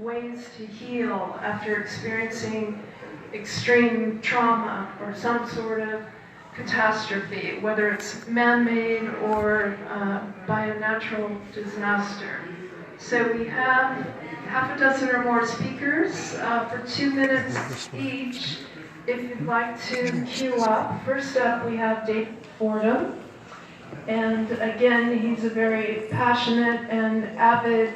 ways to heal after experiencing extreme trauma or some sort of catastrophe, whether it's man-made or by a natural disaster. So we have half a dozen or more speakers for 2 minutes each. If you'd like to queue up, first up we have David Fordham. And again, he's a very passionate and avid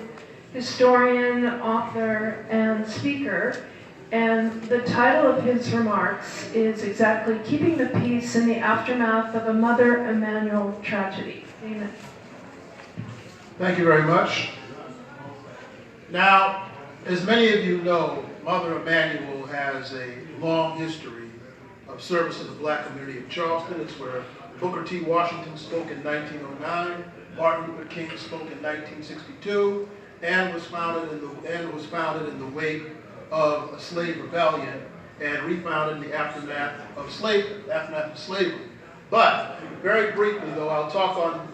historian, author, and speaker. And the title of his remarks is exactly Keeping the Peace in the Aftermath of a Mother Emanuel Tragedy. Amen. Thank you very much. Now, as many of you know, Mother Emanuel has a long history of service to the black community of Charleston. It's where Booker T. Washington spoke in 1909, Martin Luther King spoke in 1962, and was founded in the wake of a slave rebellion and refounded in the aftermath of slavery. But very briefly, though, I'll talk on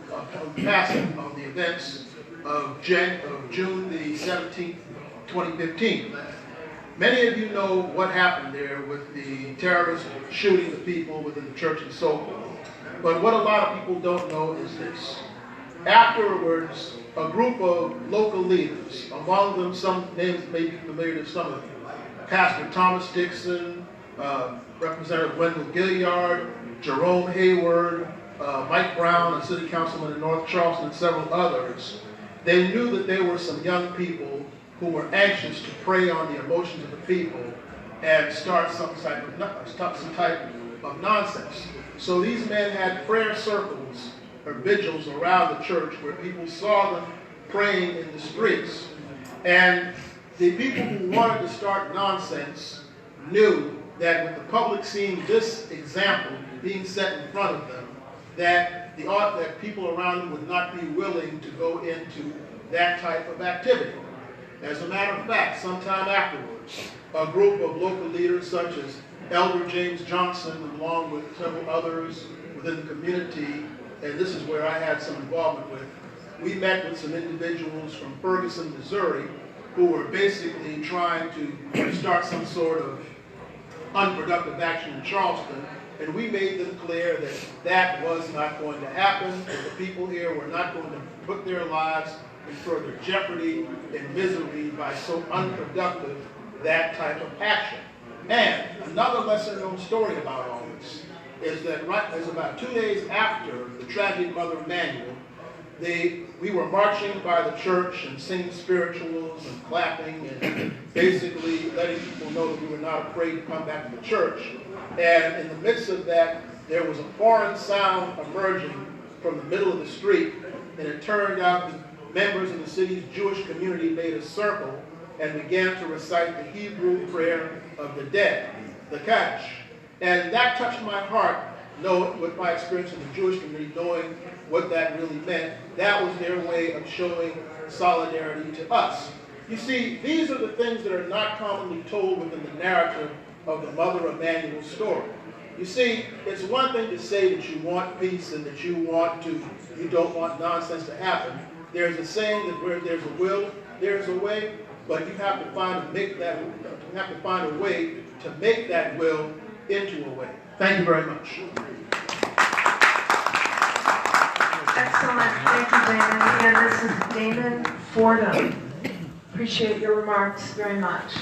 the passing of the events of June the 17th, 2015. Many of you know what happened there with the terrorists shooting the people within the church and so forth. But what a lot of people don't know is this. Afterwards, a group of local leaders, among them some names may be familiar to some of you, Pastor Thomas Dixon, Representative Wendell Gilliard, Jerome Hayward, Mike Brown, a city councilman in North Charleston, and several others, they knew that there were some young people who were anxious to prey on the emotions of the people and start some type of nonsense. So these men had prayer circles or vigils around the church where people saw them praying in the streets. And the people who wanted to start nonsense knew that with the public seeing this example being set in front of them, that people around them would not be willing to go into that type of activity. As a matter of fact, sometime afterwards, a group of local leaders such as Elder James Johnson, along with several others within the community, and this is where I had some involvement with, we met with some individuals from Ferguson, Missouri, who were basically trying to start some sort of unproductive action in Charleston, and we made them clear that that was not going to happen, that the people here were not going to put their lives in further jeopardy and misery by so unproductive that type of action. And another lesser-known story about all this is that about 2 days after the tragedy of Mother Emanuel, we were marching by the church and singing spirituals and clapping and basically letting people know that we were not afraid to come back to the church. And in the midst of that, there was a foreign sound emerging from the middle of the street, and it turned out that members of the city's Jewish community made a circle and began to recite the Hebrew prayer of the dead, the Kaddish. And that touched my heart, with my experience in the Jewish community, knowing what that really meant. That was their way of showing solidarity to us. You see, these are the things that are not commonly told within the narrative of the Mother Emanuel story. You see, it's one thing to say that you want peace and that you don't want nonsense to happen. There's a saying that where there's a will, there's a way, but you have to find a way to make that will into a way. Thank you very much. Excellent. Thank you, Damon. Again, this is Damon Fordham. Appreciate your remarks very much.